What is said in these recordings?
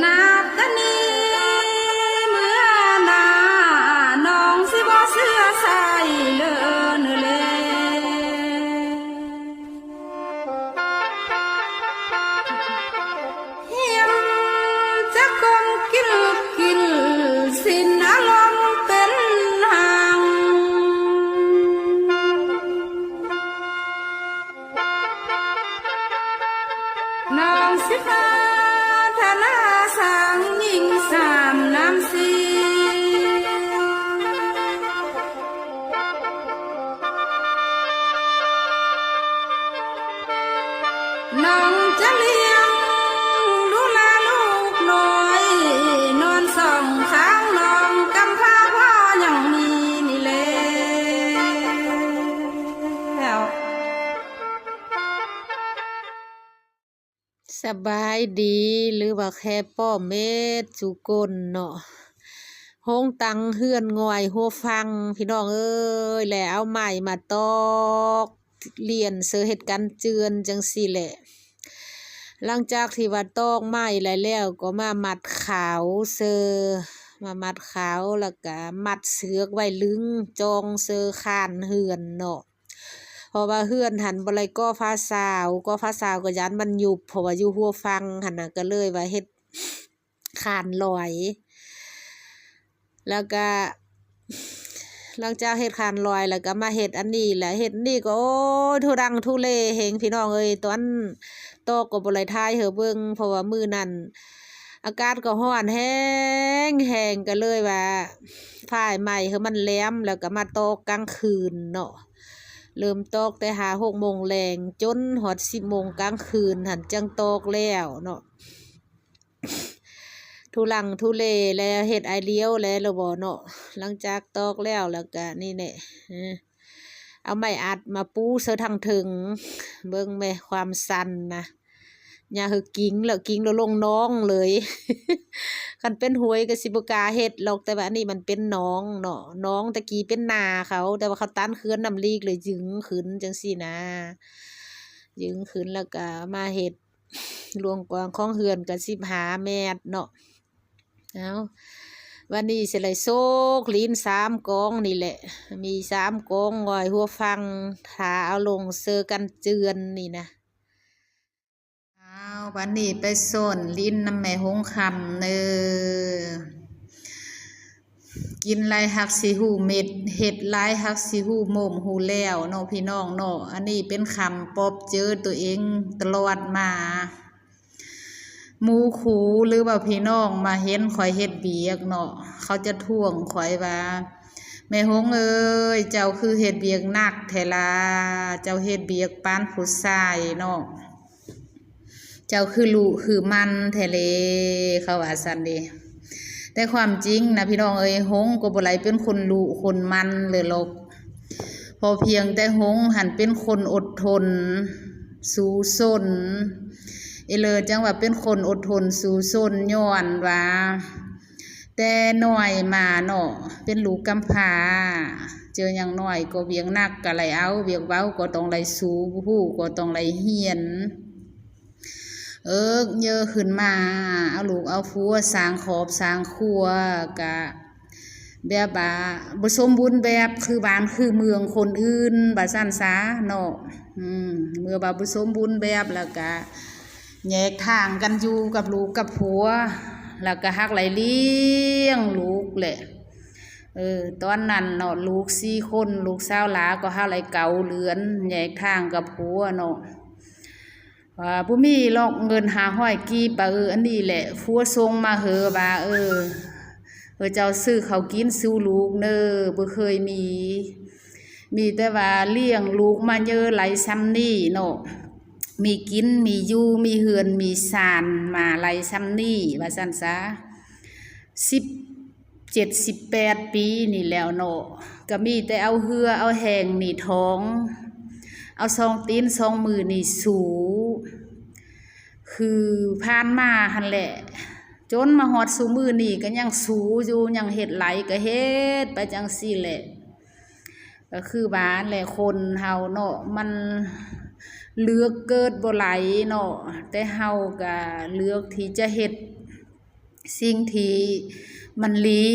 นาดตะนี้เมื่อนาน้องสิบ่เสื้อใส่เลินเลยเฮียมจะคงกินสิ้นอารมณ์เป็นหางน้องสิพาธนาสังยิงสามน้ำสีน้องจะเลี้ยงดูแลลูกน้อยนอนส่องข้างน้องกำพร้าพ่ออย่างนี้นี่แหละสบายดีหรือว่าแค่ป้อเม็ดจุกลเนาะห้องตังเฮือนงอยหัวฟังพี่น้องเอ้ยแล้วเอาใหม่มาตอกเรียนเสือเหตุการณ์เจือนจังสี่แหละหลังจากที่ว่าตอกใหม่แล้วก็มามัดขาวเสือมามัดขาวแล้วก็มัดเสือกไว้ลึงจองเสือคานเฮือนเนาะเพราะว่าเฮือนหันบ่ไรก็ฟ้าสาวก็ยันมันยุบเพราะว่าอยู่หัวฟังหันน่ะก็เลยว่าเฮ็ดคานลอย แล้วก็หลังจากเฮ็ดคานลอยแล้วก็มาเฮ็ดอันนี้แหละเฮ็ดนี่ก็โอ้ยทุรังทุเลเฮงพี่น้องเอ้ยตอนโตก็บ่ได้ทายเฮอเบิ่งเพราะว่ามื้อนั้นอากาศก็ร้อนแฮงก็เลยว่าฝ่ายใหม่เฮอมันแหลมแล้วก็มาตกกลางคืนเนาะเริ่มตกแต่6 โมงแลงจนฮอด10 โมงกลางคืนหั่นจังตกแล้วเนาะทุลังทุเลแล้วเฮ็ดไอเลี้ยวแล้วเราบ่เนาะหลังจากตอกแล้วก็นี่แหละเอาไม้อัดมาปูเสือทางถึงเบิ่งแม่ความสั่นนะอย่าคือกิ้งแล้วลงน้องเลย คันเป็นหวยก็สิบ่กล้าเฮ็ดหรอกแต่ว่าอันนี้มันเป็นน้องเนาะน้องตะกี้เป็นนาเขาแต่ว่าเขาตันเขื่อนน้ำลีกเลยยึงขึ้นจังซี่นะยึงขึ้นแล้วก็มาเฮ็ดรวงกว้างของเฮือนก็15 เมตรเนาะเอาวันนี้สิเลยโซกลิ้น3 กองนี่แหละมี3 กองงอยหัวฟังถาเอาลงเซอกันเจือนนี่นะเอาวันนี้ไปส่วนลิ้นน้ำแม่หงคำเนอกินไรฮักสิหูเม็ดเห็ดไรฮักสิหูโมมหูแล้วเนาะพี่น้องเนาะอันนี้เป็นคำปอบเจอตัวเองตลอดมาหมูขูหรือว่าพี่น้องมาเห็นข่อยเฮ็ดเบียกเนาะเขาจะท่วงข่อยว่าแม่หงเอ้ยเจ้าคือเฮ็ดเบียกหนักแท้ล่ะเจ้าเฮ็ดเบียกปานผู้ชายเนาะเจ้าคือลุคือมันแท้เลยเขาว่าซั่นเด้แต่ความจริงนะพี่น้องเอ้ยหงก็บ่ไหลเป็นคนลุคนมันเลยหรอกพอเพียงแต่หงหันเป็นคนอดทนสู้ซนเลยจังว่าเป็นคนอดทนสู้ซนย้อนว่าแต่น้อยมาเนาะเป็นลูกกำพร้าเจออย่างน้อยก็เวียงนักก็ไหลเอาเวียงเว้าก็ต้องไหลสู้ผู้ก็ต้องไหลเฮียนเยอะขึ้นมาเอาลูกเอาผัวสร้างขอบสร้างครัวกะแบบว่าบ่สมบูรณ์แบบคือบ้านคือเมืองคนอื่นว่าซั่นซะเนาะเมื่อบ่สมบูรณ์แบบแล้วก็แยกทางกันอยู่กับลูกกับผัวแล้วก็ฮักไหลเลี้ยงลูกแหละตอนนั้นเนาะลูก4 คนลูกสาวหลาก็ฮักไหลเก่าเหลือนแยกทางกับผัวเนาะว่าผู้มีลอกเงิน500 กีบอันนี้แหละผัวส่งมาเหอว่าเจ้าซื้อเขากินสู้ลูกเด้อบ่เคยมีแต่ว่าเลี้ยงลูกมาเยอะไหลซ้ำนี่เนาะมีกินมีอยู่มีเฮือนมีศาลมาไหลซ้ำนี่ว่าซั่นซะ17-18 ปีนี่แล้วเนาะก็มีแต่เอาเหือเอาแหงนี่ท้องเอา2 ตีน2 มือนี่สูคือผ่านมาหั่นแหละจนมาฮอดซุมื้อนี้ก็ยังสูอยู่ยังเฮ็ดไหลก็เฮ็ดไปจังซี่แหละก็คือบ้านแหละคนเฮาเนาะมันเลือกเกิดบ่ไหลเนาะแต่เฮาก็เลือกที่จะเฮ็ด สิ่งที่มันลี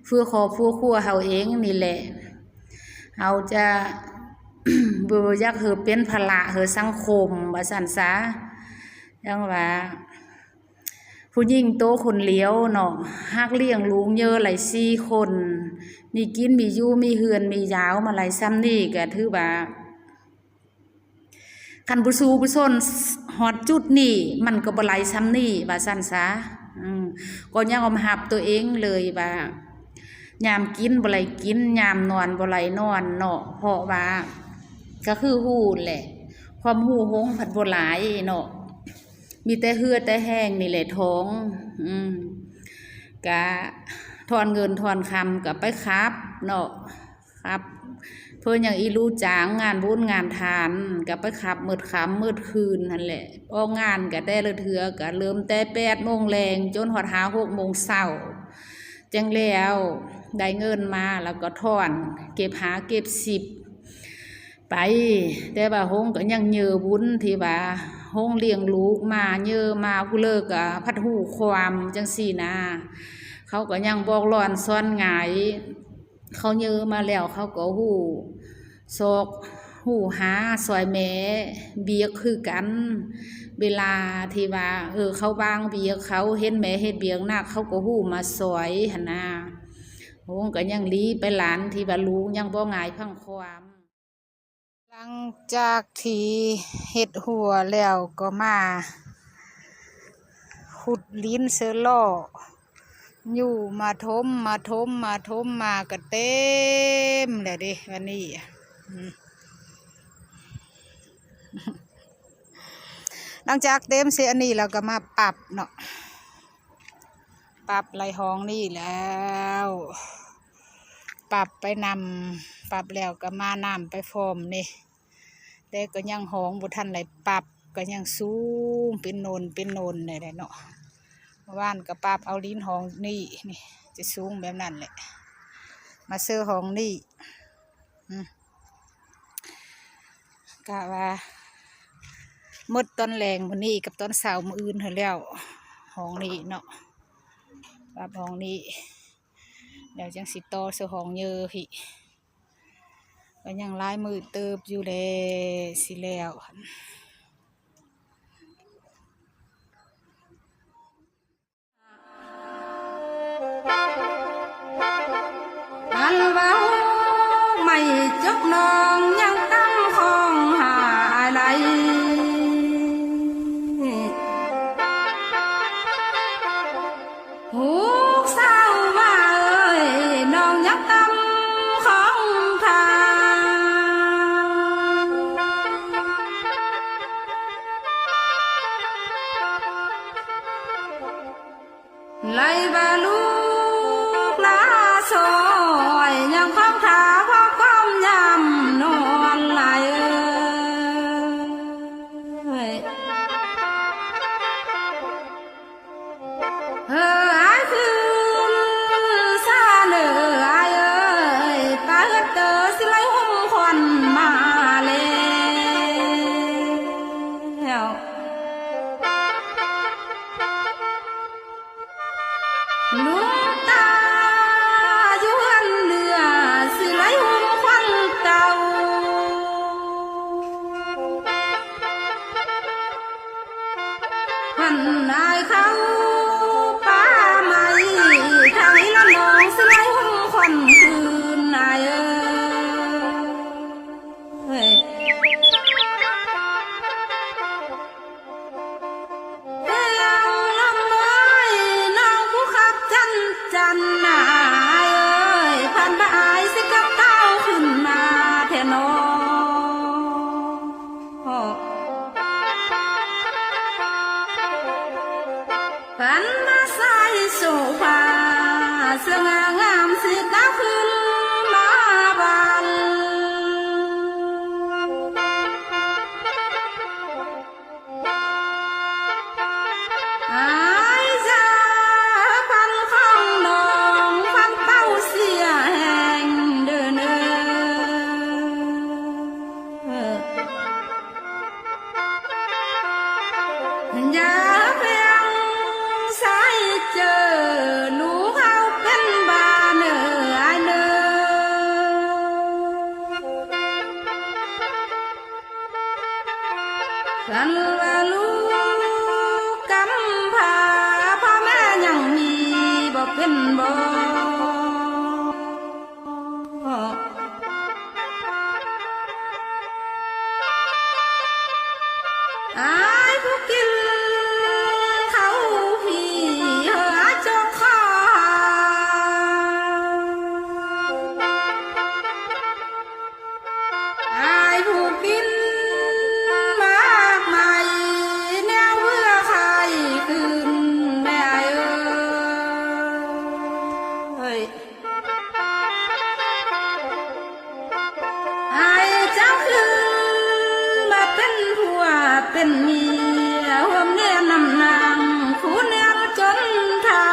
เพื่อครอบครัวเฮาเองนี่แหละเฮาจะ บ่อยากให้เป็นภาระให้สังคมว่าซั่นซะจังว่าผู้หญิงโตคนเดียวเนาะฮักเลี้ยงลูกเยอะหลาย4คนมีกินมีอยู่มีเฮือนมียาวมาหลายซ้ำนี่ก็ถือว่าคันผู้สู้ผู้ซนฮอดจุดนี้มันก็บ่หลายซ้ำนี่ว่าซั่นซะก็ยังเอามาหับตัวเองเลยว่ายามกินบ่ไหลกินยามนอนบ่ไหลนอนเนาะเพราะว่าก็คือฮู้แหละความฮู้หงผัดบ่หลายเนาะมีแต่เหือแต่แห้งนี่แหละท้องกะทอนเงินทอนคำก็ไปครับเนาะครับเพิ่นอย่างอีรู้จางงานบุญงานทานก็ไปขับมืดค่ำมืดคืนนั่นแหละออกงานก็แต่ละเทื่อก็เริ่มแต่8 โมงแลงจนฮอด6 โมงเช้าจังแล้วได้เงินมาแล้วก็ถอนเก็บเก็บ10ไปแต่ว่าหงก็ยังเยอะบุญที่ว่าหงเลี้ยงลูกมาเยอะมาผู้เลิกก็พัดหูความจังซี่นะเขาก็ยังบอกร้อนซ้อนหงายเขาเยอะมาแล้วเขาก็หูซอกหูหาซอยแม่เบียกคือกันเวลาที่ว่าเขาวางเบียกเขาเห็นแม่เฮ็ดเบียกหนักเขาก็หูมาซอยหั่นน่ะโหก็ยังลีไปหลานที่ว่าลูกยังบ่ง่ายพังความหลังจากที่เฮ็ดหัวแล้วก็มาขุดลิ้นเสือล่ออยู่มาทมมาก็เต็มเลยดิวันนี้หลังจากเต็มเสียนี่เราก็มาปรับเนาะปรับไหลห้องนี่แล้วปรับไปนำปรับแล้วก็มานำไปฟอมนี่แต่ก็ยังห้องบุทันไหลปรับก็ยังสูงเป็นโนนเลยเนาะว่านก็ปรับเอาลิ้นห้องนี่จะสูงแบบนั้นแหละมาเสื้อห้องนี่กะว่าหมดตอนแรงวันนี้กับตอนเสาร์มื้ออื่นเท่าแล้วห้องนี้เนาะปรับห้องนี้เดี๋ยวจังสิต่อเสื้อห้องเยอะพี่ก็ยังลายมือเติบอยู่เลยสิแล้วอันเว้าไม่จบน้องยังตั้งของหาอะไรหูเศร้ามาน้องยังตั้งของทางไล่บาลูกลาซอยยังคงทาพอก้มยำนอนไหลไอ้คืนซาเนอไอ้ปาเตอสิไลหุ่มควันมาแล้วลูกตาอยู่หันเรือสิไลหุ่มควันเก่าหันอายเขาป้าไม่ทางนี้ละน้องสิไลหุ่มควันคืนนายจันนายผ่านบ่ายสิกับเต้าขึ้นมาแทนอผ่านมาใส่โซฟาเสื้องามสิเต้าขึ้นมาบานอย่าเพียงสายใจ กันว่าลูกกำพร้าพ่อแม่ยังมีบ่เป็นบ่อายผู้กินเขาพี่เหือจงคออายผู้กินมากมายแนวเพื่อใครคืนแม่เอ้ยอายเจ้าคืนมาเป็นผัวเป็นเมียห่วมเนี่ยนำนางคู่เนียจนเท่า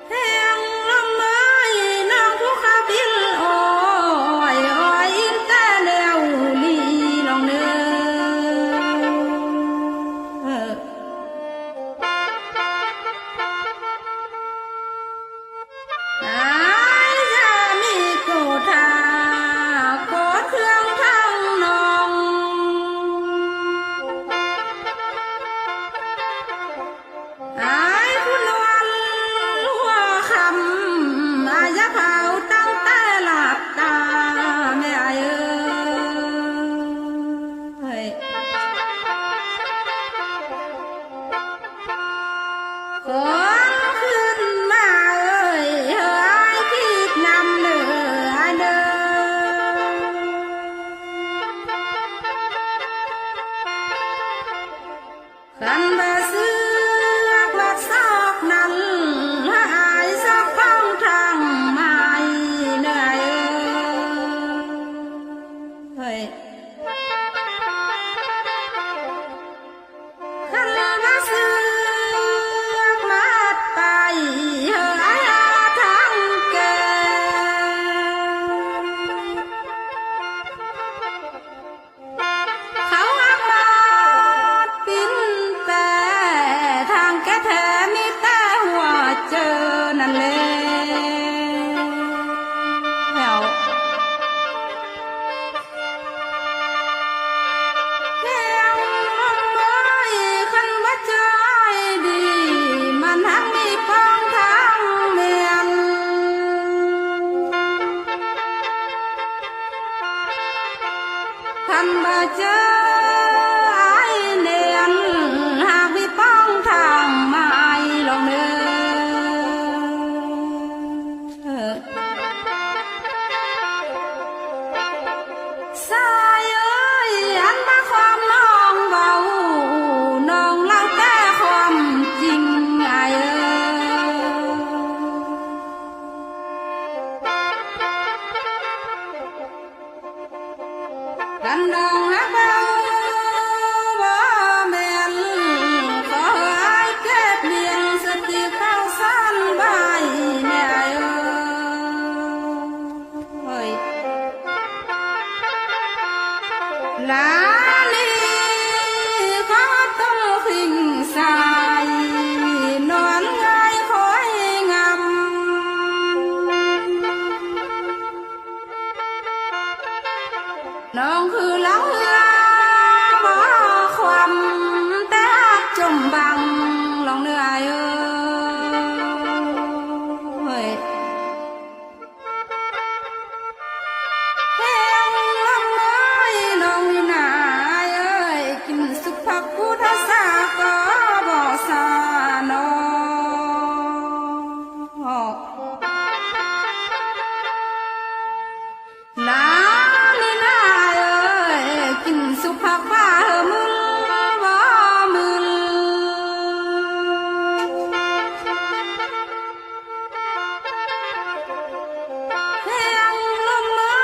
แห้งลมไม้นางผู้ขาบินโอ้ยโอ้ยแต่แนวลีลองเนื้ออายจะมีกูทาโกดเครื่องทั้งนองอายผู้นวลหัวคำอายะเผาตั้งแต่หลับตาแม่เอ้ยคนขึ้นมาเอ้ยเฮ้ยคิดนำเด้อเด้อคันบ่ซื้อบักซอกนั้นหายซอกป้องทางไม้เด้อเอ้ยคันบ่ซื้อมาไปเฮ้ยทางแก่เขาอักมาปิ้นแต่ทางแก่แท้มีแต่หัวเจอนั่นแหละแล้วแค่ลมไม้คันว่าใจดีมันหักมีปองทางเมียนคันบ่เจอไอ้เนียนหากมีปองทางไม้ลงเนื้อสายเอ้ยอันมาความน้องเบาน้องเล่าแต่ความจริงไอ้เอ้กันน้องฮักเบาบ่แม่นขอให้เก็บเลี้ยงสติเข้าสั้นใบแม่เอ้ย ลาลีเขาต้องขิงใส่นอนง่ายคอยงำน้องคือเล้าเรือบ่ความแต่จมบังลองเหนื่อยเอ้ยแห้งลำน้อยน้องนี่นาเอ้ยกินสุกผักพุทธศาก็บ่สานอลาลีนาเอ้ยกินสุกผักฟ้ามึงบ่มึงแห้งลมไม้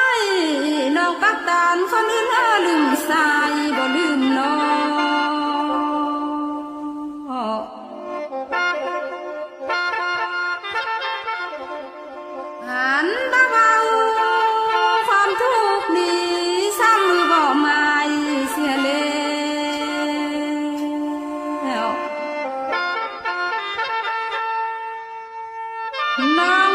น้องปักตานคนอื่นลืมสายบ่ลืมน้องหันบ่เบาความทุกข์นี้ซ้ำมือบ่หมายเสียแล้วน้อง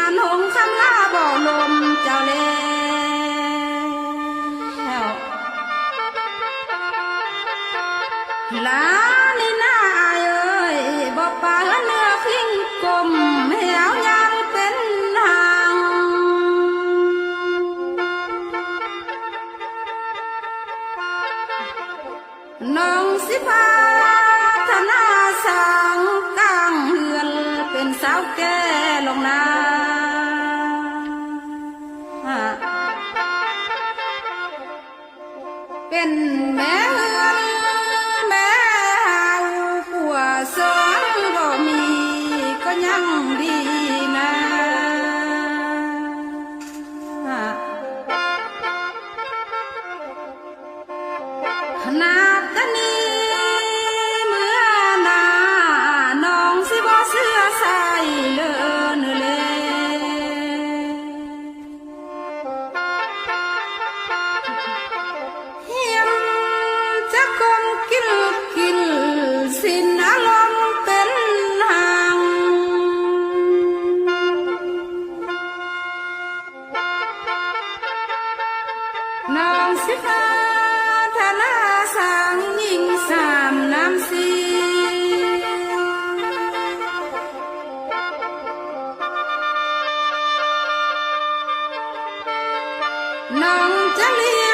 านหงคำลาบ่ลมเจ้าแล้วลานี่นาอายเอ้ยบ่ป่าเนื้อพิงกลมแหวยังเป็นหางน้องสิพาธนาสางกลางเฮือนเป็นสาวแก่ลงนาเป็นแม่เฮือนแม่หาวผัวสองบ่มีก็ยังดีนะนาตะนี้เมื่อนาน้องสิบ่เสื้อใส่เลินเลยเฮียมจะคงกินสิ้นอารมณ์เป็นหางน้องสิพาธนาสางยิงสามน้ำสีน้องจะเลี้